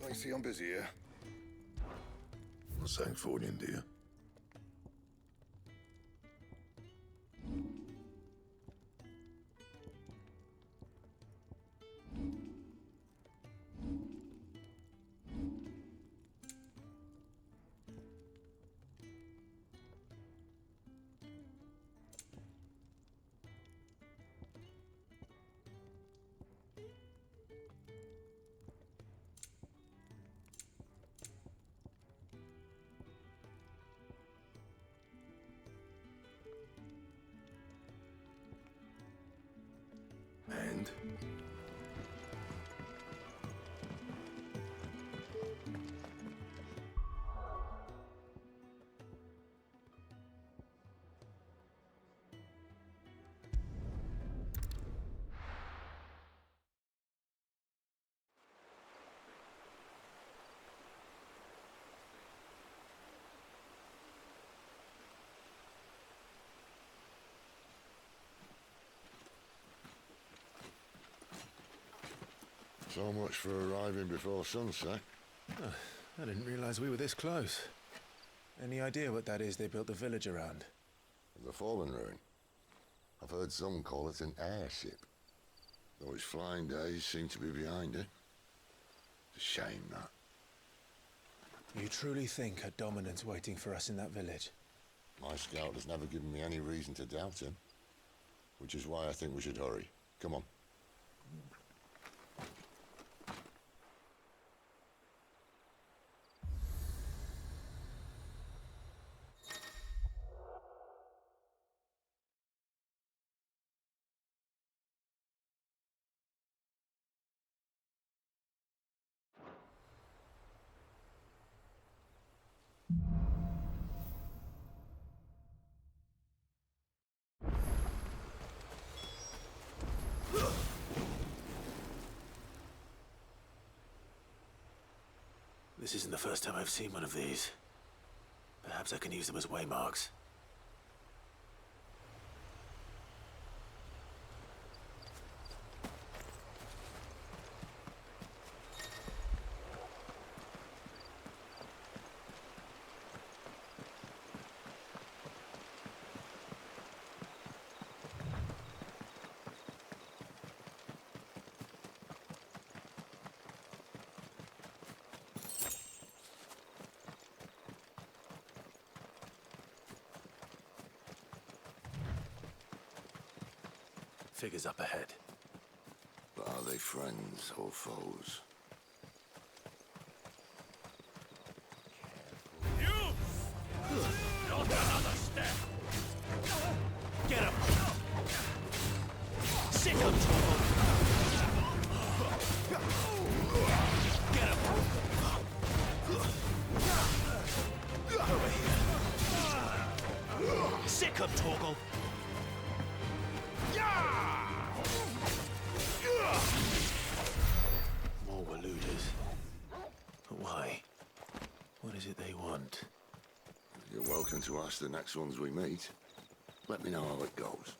I see I'm busy here. Not saying for you, dear. And? So much for arriving before sunset. Oh, I didn't realize we were this close. Any idea what that is they built the village around? The fallen ruin. I've heard some call it an airship. Though its flying days seem to be behind it. It's a shame, that. You truly think a dominant's waiting for us in that village? My scout has never given me any reason to doubt him. Which is why I think we should hurry. Come on. This isn't the first time I've seen one of these. Perhaps I can use them as waymarks. Figures up ahead. But are they friends or foes? You! Not another step! Get him! Sick of trouble! Get him! Over here! Sick of Torgal! More were looters. But why? What is it they want? You're welcome to ask the next ones we meet. Let me know how it goes.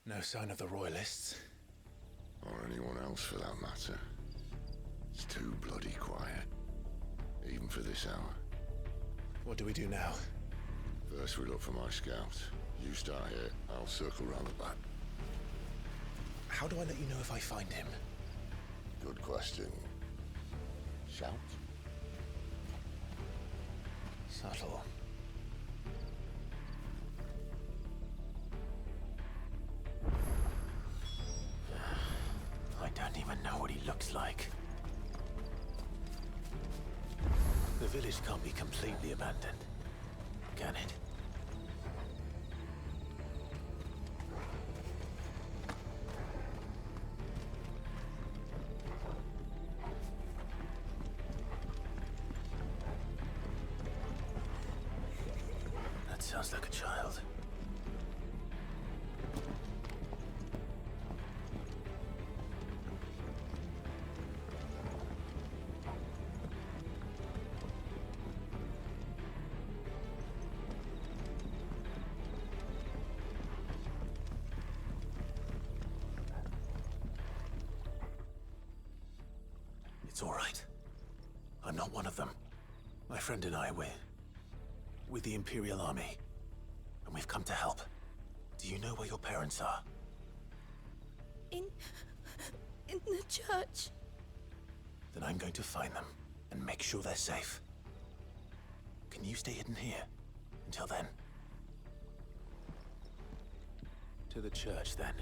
No sign of the Royalists. Or anyone else for that matter. It's too bloody quiet. Even for this hour. What do we do now? First we look for my scout. You start here, I'll circle round the back. How do I let you know if I find him? Good question. Shout? Subtle. I don't even know what he looks like. The village can't be completely abandoned, can it? Sounds like a child. It's all right. I'm not one of them. My friend and I, we're with the Imperial Army. And we've come to help. Do you know where your parents are? In the church. Then I'm going to find them and make sure they're safe. Can you stay hidden here until then? To the church, then.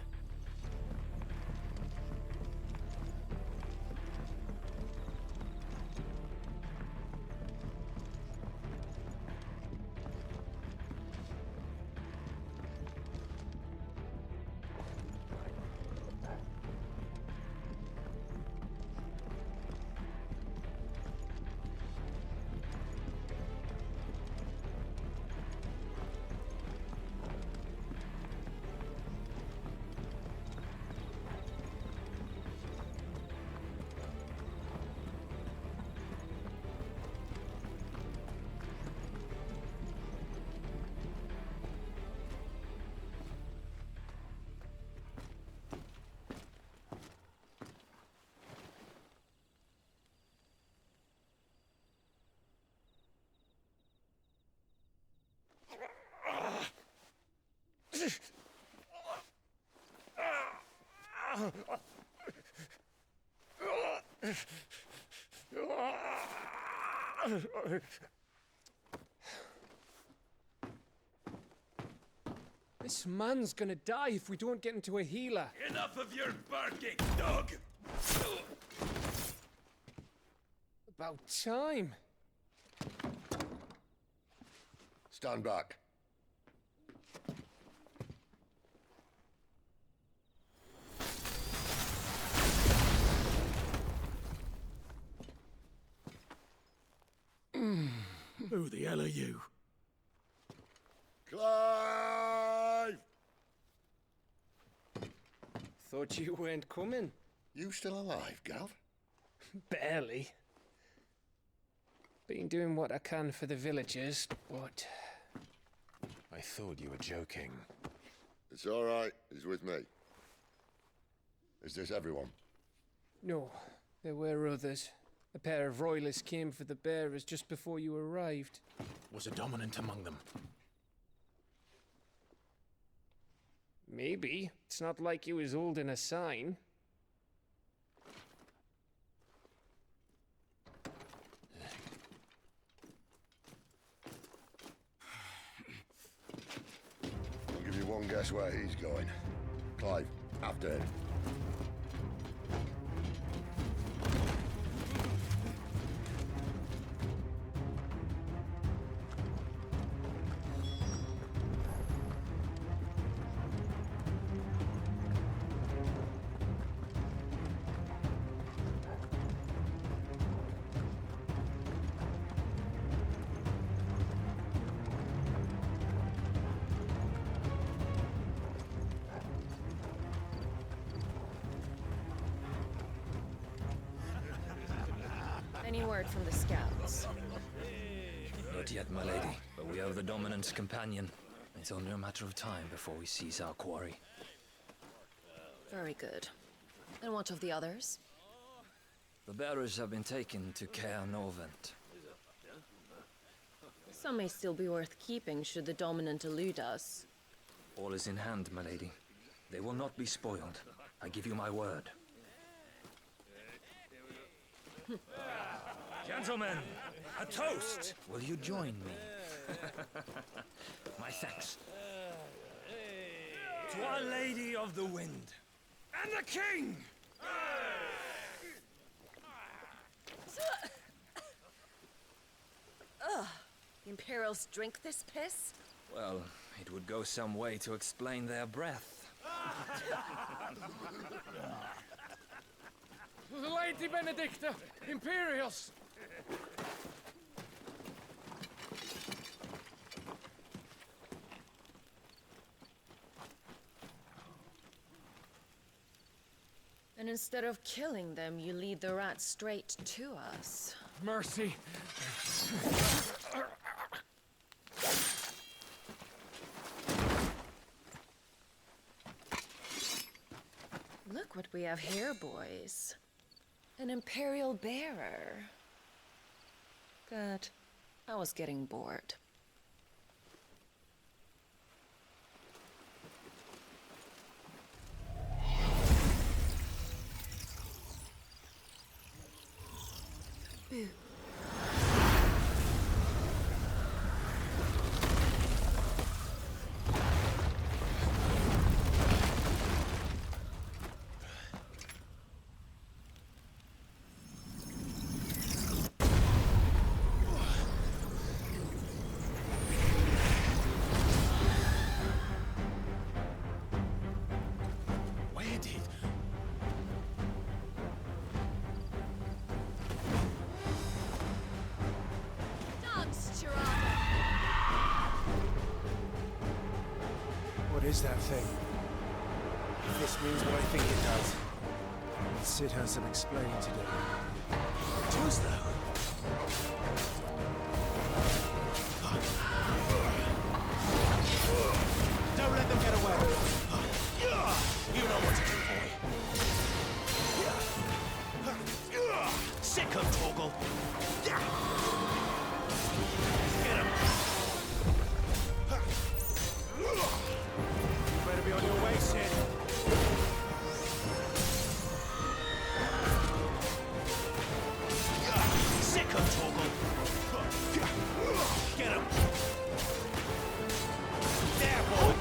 This man's gonna die if we don't get into a healer. Enough of your barking, dog! About time. Stand back. Who the hell are you? Clive! Thought you weren't coming. You still alive, Gav? Barely. Been doing what I can for the villagers, but... I thought you were joking. It's all right. He's with me. Is this everyone? No, there were others. A pair of royalists came for the bearers just before you arrived. Was a dominant among them? Maybe. It's not like he was holding a sign. I'll give you one guess where he's going. Clive, after him. Any word from the scouts? Not yet, my lady, but we have the dominant's companion. It's only a matter of time before we seize our quarry. Very good. And what of the others? The bearers have been taken to Caer Novent. Some may still be worth keeping should the dominant elude us. All is in hand, my lady. They will not be spoiled. I give you my word. Gentlemen, a toast! Will you join me? My thanks. To Our Lady of the Wind. And the King! Ugh. The Imperials drink this piss? Well, it would go some way to explain their breath. Lady Benedicta! Imperials! And instead of killing them, you lead the rats straight to us. Mercy. Look what we have here, boys. An Imperial bearer. Good. I was getting bored. Boo. Where did... What is that thing? If this means what I think it does, Sid has some explaining to do. Does though? Don't let them get away. You know what to do, boy. Sick of Torgal. Get him. You better be on your way, Sid. Sick of Torgal. Get him. There, boy.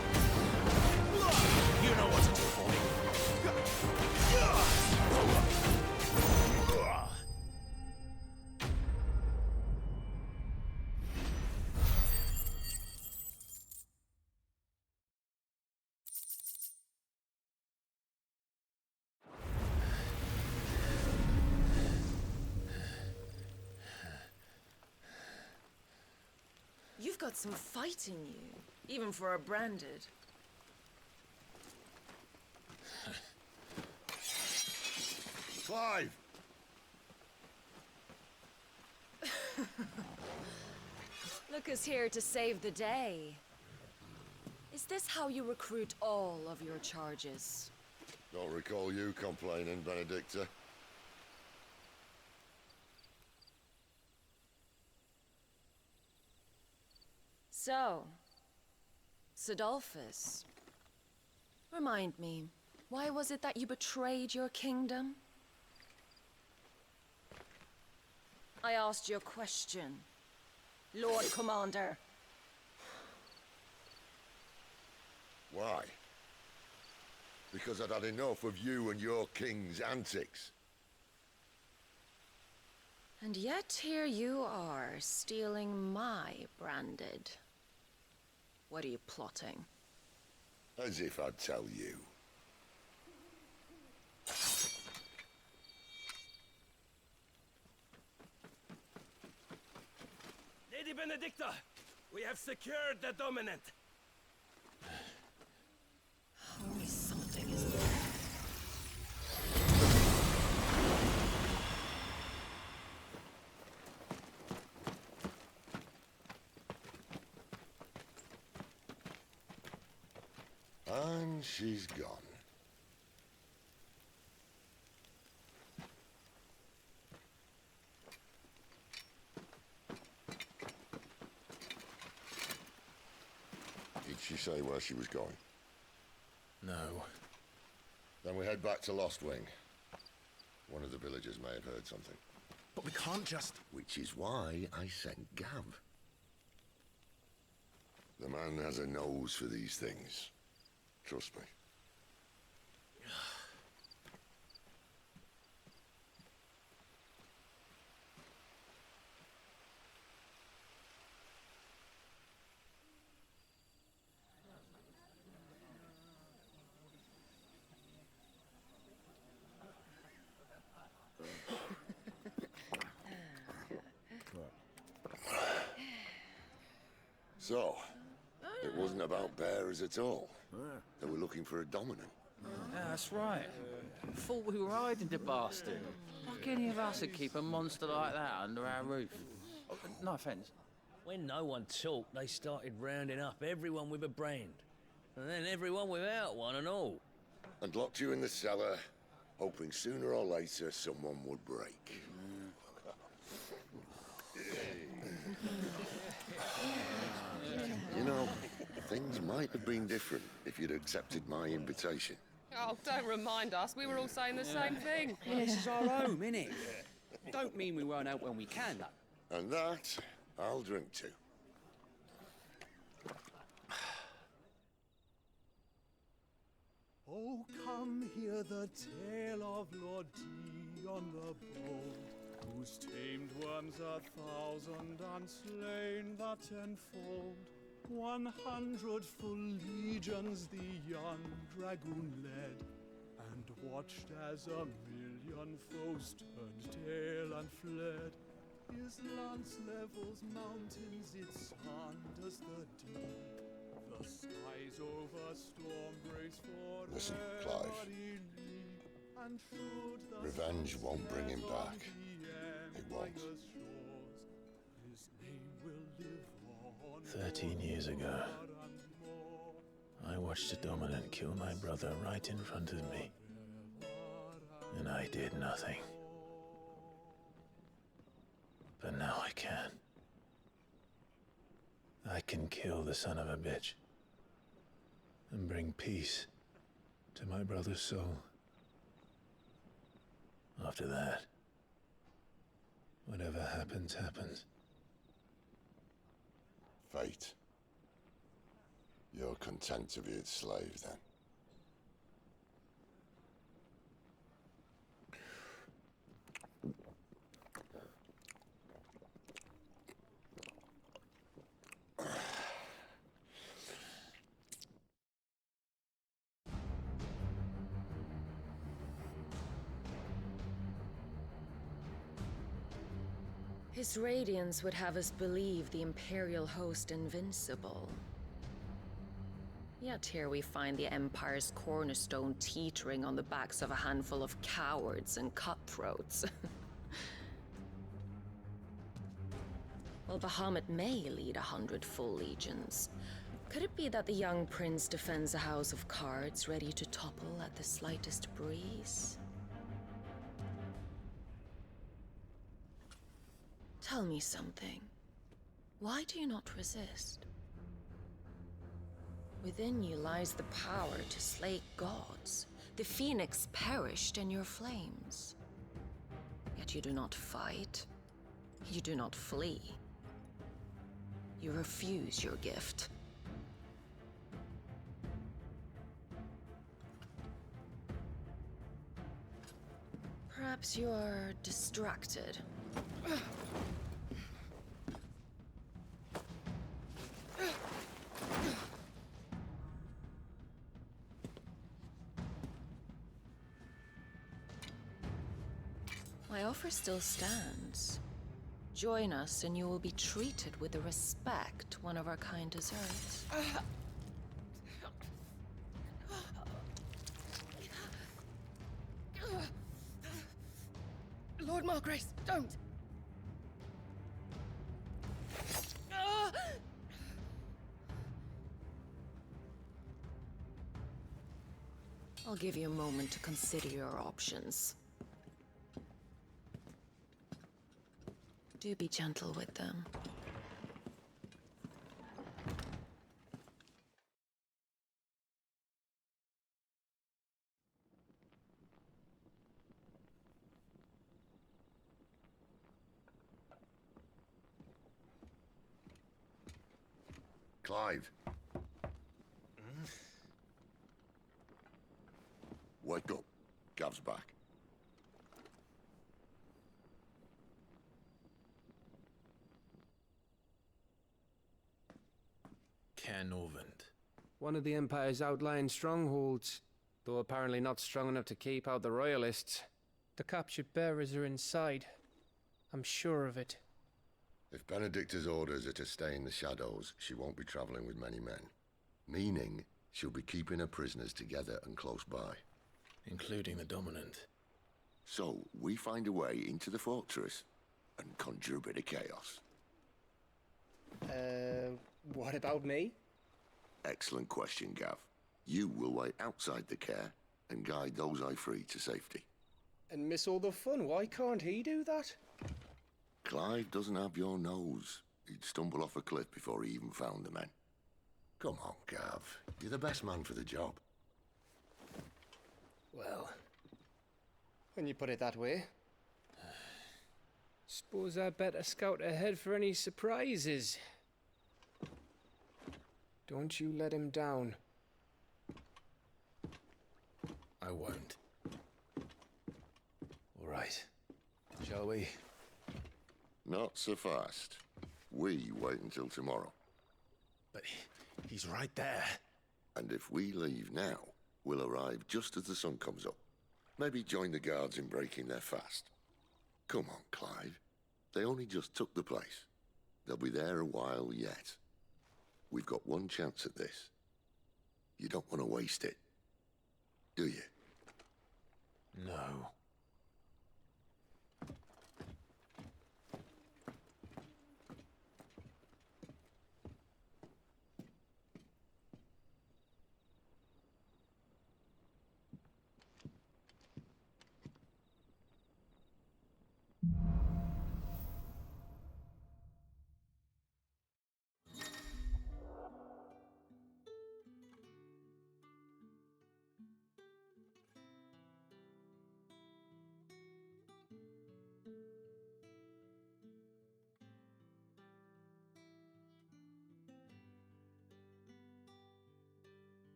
You know what to do, boy. You've got some fight in you, even for a branded. Clive! Lucas here to save the day. Is this how you recruit all of your charges? Don't recall you complaining, Benedicta. So, Sidolphus, remind me, why was it that you betrayed your kingdom? I asked you a question, Lord Commander. Why? Because I'd had enough of you and your king's antics. And yet here you are, stealing my branded. What are you plotting? As if I'd tell you. Lady Benedicta, we have secured the dominant. Only something is there. And she's gone. Did she say where she was going? No. Then we head back to Lost Wing. One of the villagers may have heard something. But we can't just... Which is why I sent Gav. The man has a nose for these things. Trust me. So, it wasn't about bearers at all. They were looking for a dominant. Yeah, that's right. Thought we were hiding the bastard. Like any of us would keep a monster like that under our roof. Oh, no offence. When no one talked, they started rounding up everyone with a brand. And then everyone without one and all. And locked you in the cellar, hoping sooner or later someone would break. You know, things might have been different if you'd accepted my invitation. Oh, don't remind us. We were all saying the same thing. Well, this is our home, innit? Don't mean we won't help when we can, though. And that, I'll drink to. Oh, come hear the tale of Lord Dion the Bold, who's tamed worms 1,000 and slain the 10-fold. 100 full legions the young dragoon led, and watched as 1,000,000 foes turned tail and fled. His lance levels mountains, it sanders the deep. The skies over storm breaks for Listen, Clive. and should the Revenge won't bring him back. It won't. His name will live on 13 years ago, I watched a dominant kill my brother right in front of me. And I did nothing. But now I can. I can kill the son of a bitch and bring peace to my brother's soul. After that, whatever happens, happens. Fate. You're content to be its slave, then? His radiance would have us believe the Imperial host invincible. Yet here we find the Empire's cornerstone teetering on the backs of a handful of cowards and cutthroats. Well, Bahamut may lead 100 full legions. Could it be that the young prince defends a house of cards ready to topple at the slightest breeze? Tell me something. Why do you not resist? Within you lies the power to slay gods. The phoenix perished in your flames. Yet you do not fight. You do not flee. You refuse your gift. Perhaps you are distracted. My offer still stands. Join us and you will be treated with the respect one of our kind deserves. Lord Margrace, don't! I'll give you a moment to consider your options. Do be gentle with them. Clive. Wake up. Gav's back. Canovant. One of the Empire's outlying strongholds, though apparently not strong enough to keep out the Royalists. The captured bearers are inside. I'm sure of it. If Benedicta's orders are to stay in the shadows, she won't be traveling with many men. Meaning, She'll be keeping her prisoners together and close by. Including the Dominant. So, we find a way into the fortress and conjure a bit of chaos. What about me? Excellent question, Gav. You will wait outside the care and guide those I free to safety. And miss all the fun. Why can't he do that? Clive doesn't have your nose. He'd stumble off a cliff before he even found the men. Come on, Gav. You're the best man for the job. Well, when you put it that way. Suppose I'd better scout ahead for any surprises. Don't you let him down. I won't. All right. Shall we? Not so fast. We wait until tomorrow. But he's right there. And if we leave now, we'll arrive just as the sun comes up. Maybe join the guards in breaking their fast. Come on, Clive. They only just took the place. They'll be there a while yet. We've got one chance at this. You don't want to waste it, do you? No.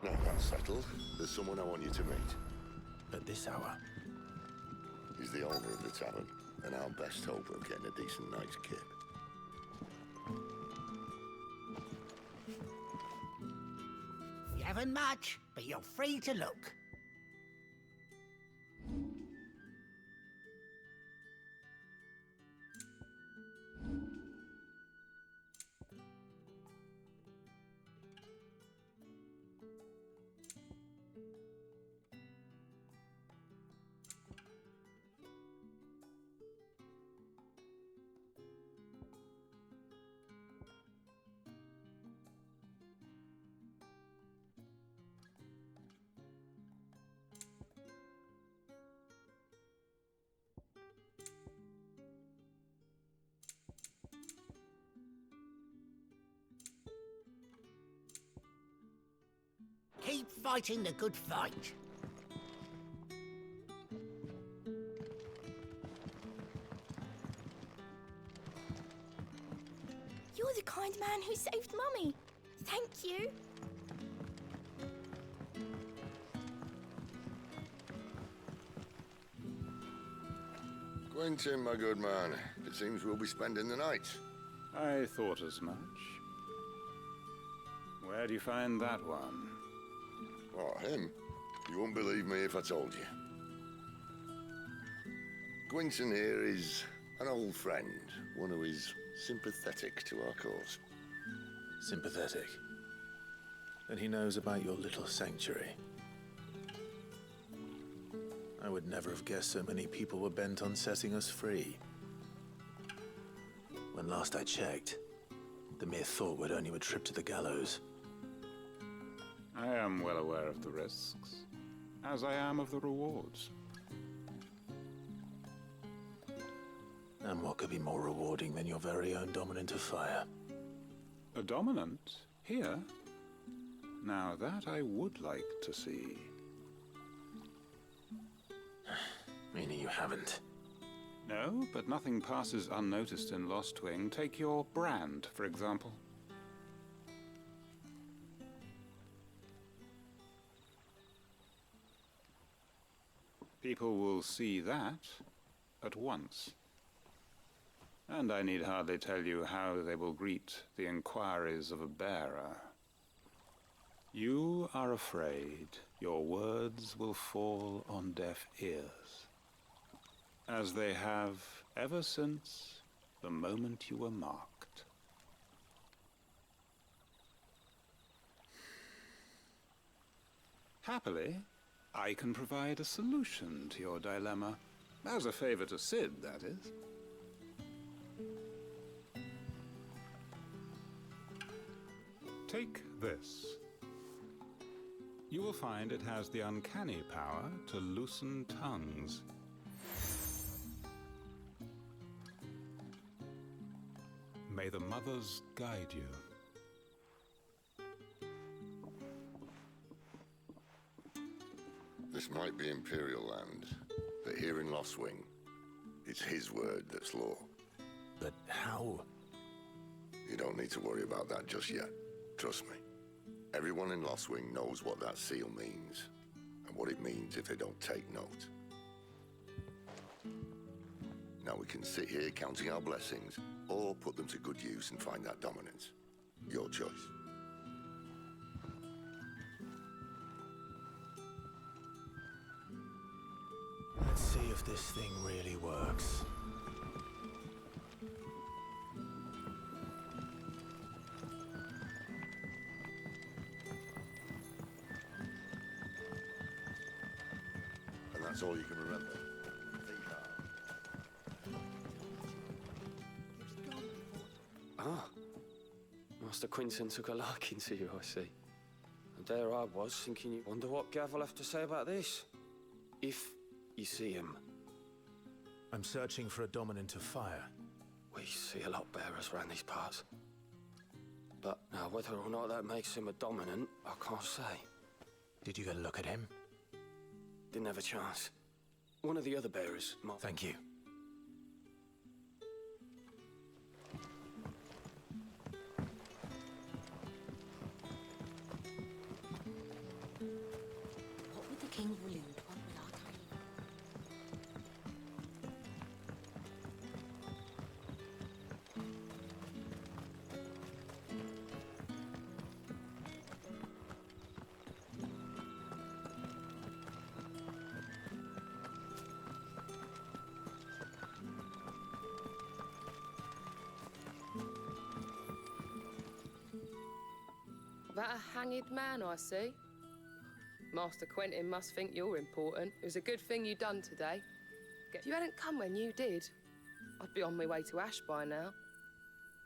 Now that's settled. There's someone I want you to meet. At this hour? He's the owner of the tavern, and our best hope of getting a decent night's kip. You haven't much, but you're free to look. Keep fighting the good fight. You're the kind man who saved Mummy. Thank you. Quentin, my good man. It seems we'll be spending the night. I thought as much. Where do you find that one? Oh, him? You wouldn't believe me if I told you. Quentin here is an old friend, one who is sympathetic to our cause. Sympathetic. And he knows about your little sanctuary. I would never have guessed so many people were bent on setting us free. When last I checked, the mere thought would earn you a trip to the gallows. I am well aware of the risks, as I am of the rewards. And what could be more rewarding than your very own Dominant of Fire? A Dominant? Here? Now that I would like to see. Meaning you haven't? No, but nothing passes unnoticed in Lost Wing. Take your brand, for example. People will see that at once. And I need hardly tell you how they will greet the inquiries of a bearer. You are afraid your words will fall on deaf ears, as they have ever since the moment you were marked. Happily, I can provide a solution to your dilemma. As a favor to Sid, that is. Take this. You will find it has the uncanny power to loosen tongues. May the mothers guide you. This might be Imperial land, but here in Lost Wing, it's his word that's law. But how? You don't need to worry about that just yet. Trust me. Everyone in Lost Wing knows what that seal means, and what it means if they don't take note. Now we can sit here counting our blessings, or put them to good use and find that dominance. Your choice. Let's see if this thing really works. And that's all you can remember. Ah. Master Quinton took a liking to you, I see. And there I was, thinking, you wonder what Gav will have to say about this. If you see him. I'm searching for a dominant of fire. We see a lot bearers around these parts. But now, whether or not that makes him a dominant, I can't say. Did you get a look at him? Didn't have a chance. One of the other bearers might... Thank you. What would the king will lose? What will our time? That a hanged man I see? Master Quentin must think you're important. It was a good thing you done today. If you hadn't come when you did, I'd be on my way to Ash by now.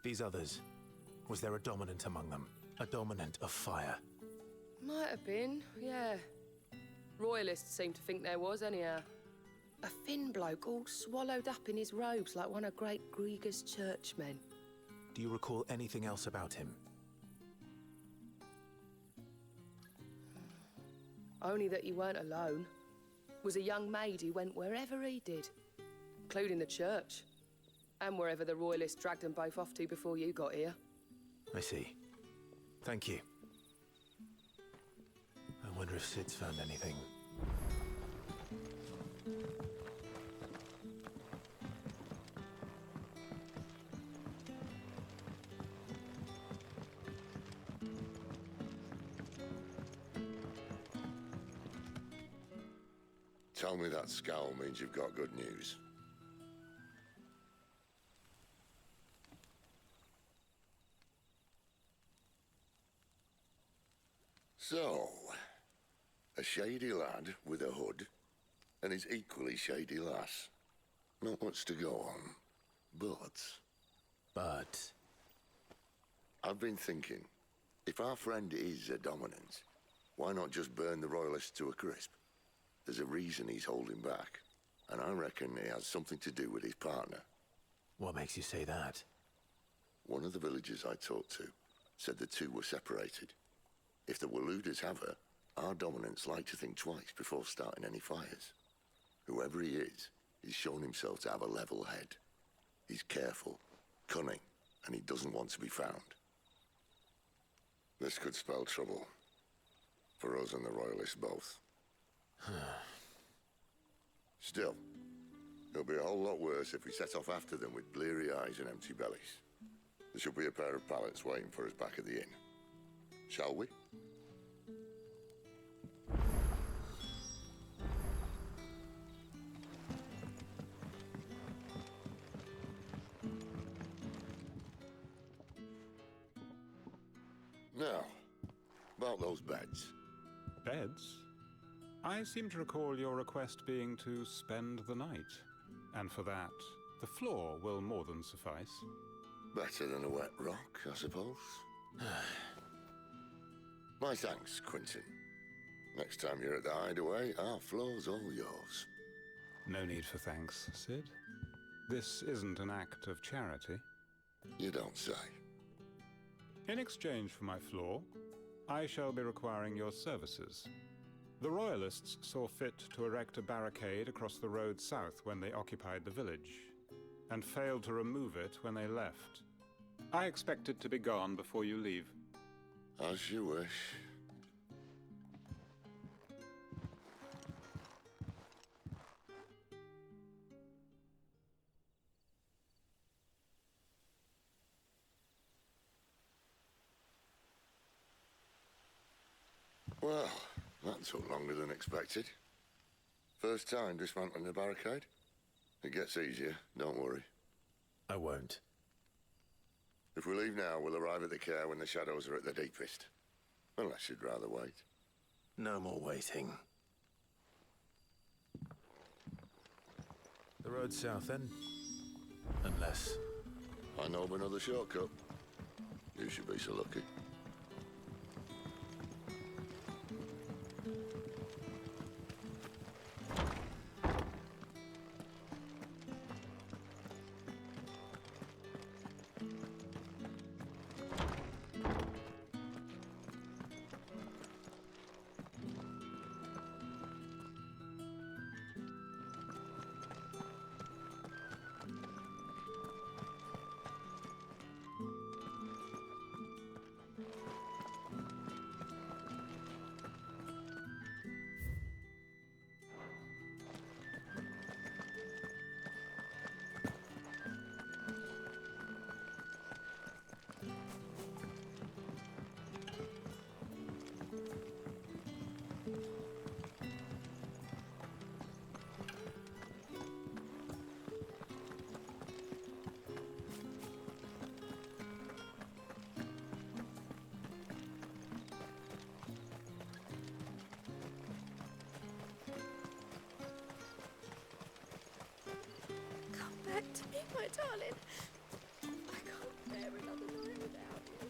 These others, was there a dominant among them? A dominant of fire? Might have been, yeah. Royalists seem to think there was, anyhow. A thin bloke all swallowed up in his robes like one of Great Grieger's churchmen. Do you recall anything else about him? Only that he weren't alone. Was a young maid who went wherever he did, including the church, and wherever the Royalists dragged them both off to before you got here. I see. Thank you. I wonder if Sid's found anything. Tell me that scowl means you've got good news. So, a shady lad with a hood, and his equally shady lass. Not much to go on, but... I've been thinking, if our friend is a dominant, why not just burn the Royalists to a crisp? There's a reason he's holding back, and I reckon it has something to do with his partner. What makes you say that? One of the villagers I talked to said the two were separated. If the Waluders have her, our dominants like to think twice before starting any fires. Whoever he is, he's shown himself to have a level head. He's careful, cunning, and he doesn't want to be found. This could spell trouble. For us and the Royalists both. Still, it'll be a whole lot worse if we set off after them with bleary eyes and empty bellies. There should be a pair of pallets waiting for us back at the inn. Shall we? Now, about those beds. Beds? I seem to recall your request being to spend the night. And for that, the floor will more than suffice. Better than a wet rock, I suppose. My thanks, Quentin. Next time you're at the hideaway, our floor's all yours. No need for thanks, Sid. This isn't an act of charity. You don't say. In exchange for my floor, I shall be requiring your services. The Royalists saw fit to erect a barricade across the road south when they occupied the village, and failed to remove it when they left. I expect it to be gone before you leave. As you wish. Well, that took longer than expected. First time dismantling a barricade? It gets easier, don't worry. I won't. If we leave now, we'll arrive at the care when the shadows are at their deepest. Unless you'd rather wait. No more waiting. The road south, then? Unless... I know of another shortcut. You should be so lucky. Back to me, my darling. I can't bear another night without you.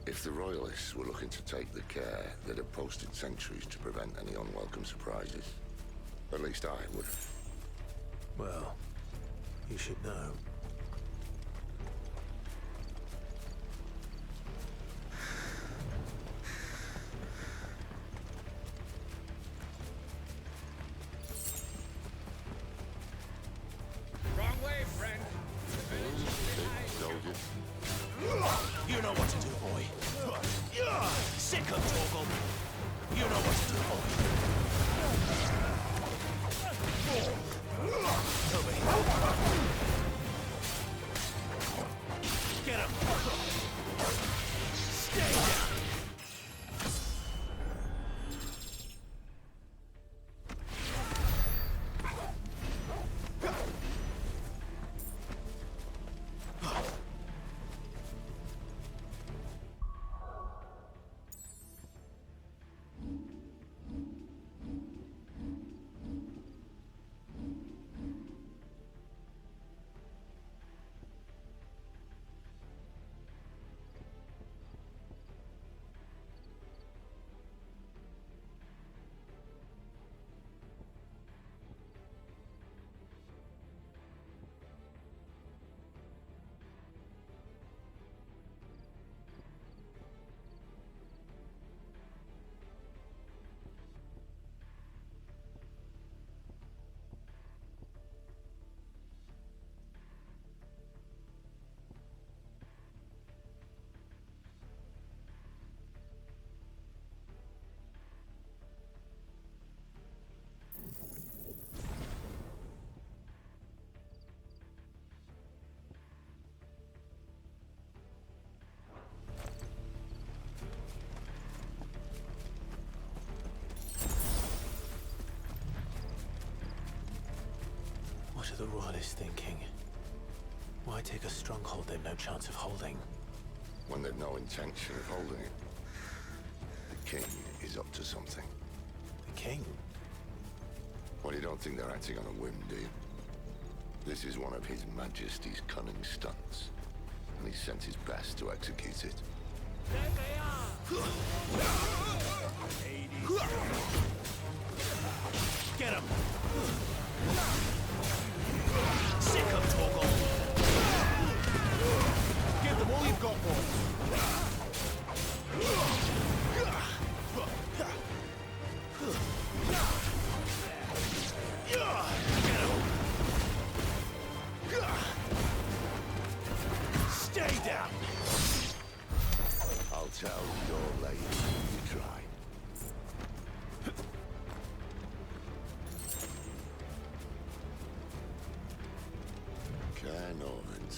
If the Royalists were looking to take the care, they'd have posted sentries to prevent any unwelcome surprises. At least I would have. Well, you should know. You know what to do, boy. Sick of Torgal. You know what to do, boy. Toby. Get him. Stay down. What are the Royalists thinking? Why take a stronghold they've no chance of holding? When they've no intention of holding it. The king is up to something. The king? Well, you don't think they're acting on a whim, do you? This is one of His Majesty's cunning stunts, and he sent his best to execute it. There they are! Get him! Sick of Torgal! Give them all you've got, boys! Stay down! I'll tell your lady you try. Care Normans.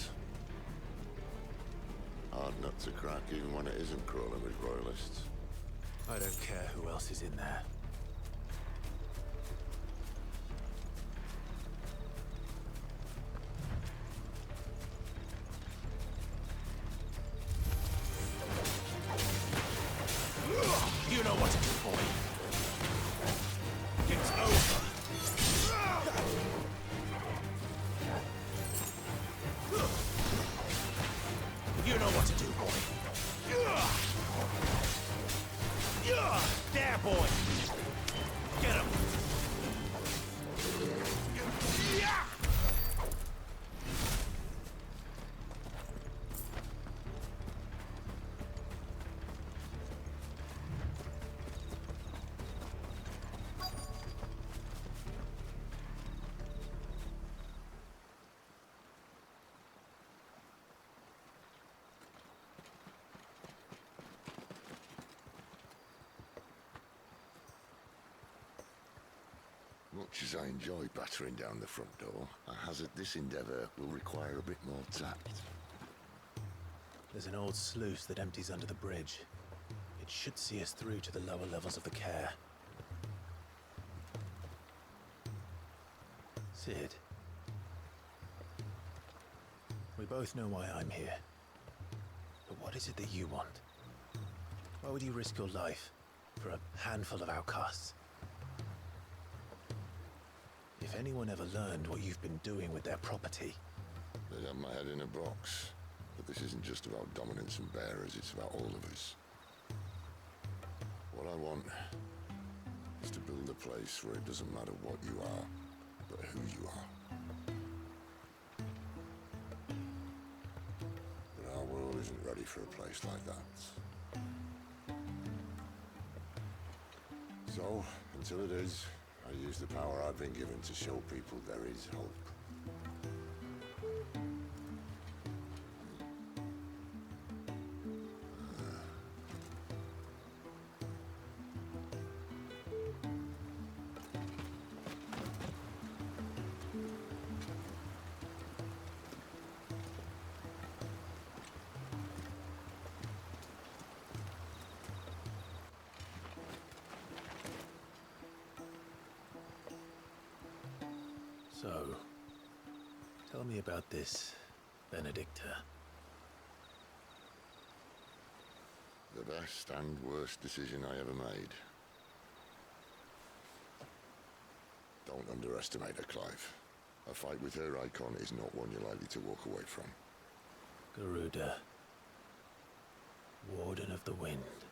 Hard nut to crack even when it isn't crawling with royalists. I don't care who else is in there. You know what to do, boy. It's over. You know what to do, boy. There, boy. Get him. Much as I enjoy battering down the front door, I hazard this endeavour will require a bit more tact. There's an old sluice that empties under the bridge. It should see us through to the lower levels of the care. Sid. We both know why I'm here. But what is it that you want? Why would you risk your life for a handful of outcasts? If anyone ever learned what you've been doing with their property... They'd have my head in a box. But this isn't just about dominance and bearers, it's about all of us. What I want is to build a place where it doesn't matter what you are, but who you are. But our world isn't ready for a place like that. So, until it is, I use the power I've been given to show people there is hope. So, tell me about this, Benedicta. The best and worst decision I ever made. Don't underestimate her, Clive. A fight with her Eikon is not one you're likely to walk away from. Garuda. Warden of the Wind.